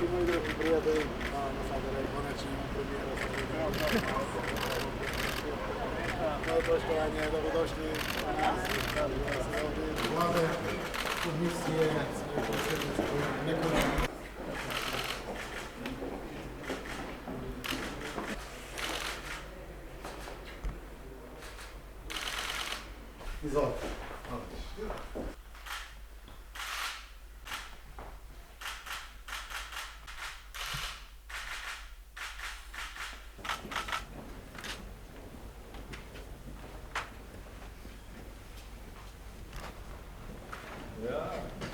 I moji drogi prijatelji, na sada je konačni premijera sa poštovanje, dobrodošli Vlade, komisije, nekoliko. Izvolite. Ja.